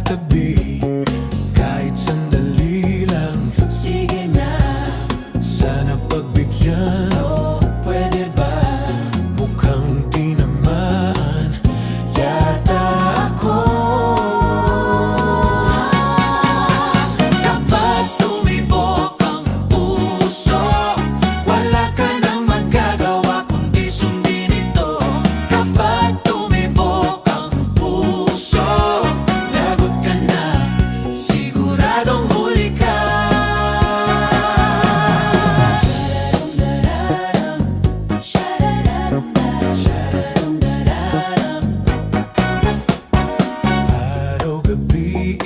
tabi, kahit sandali lang. Sige na, Sana pagbigyan, oh, pwede ba? mukhang tinamaan yata ako. Kapag tumibok ang puso, Wala ka nang magagawa kundi sundin ito. kapag tumibok ang puso, Lagot ka na, siguradong huli ka. Araw-gabi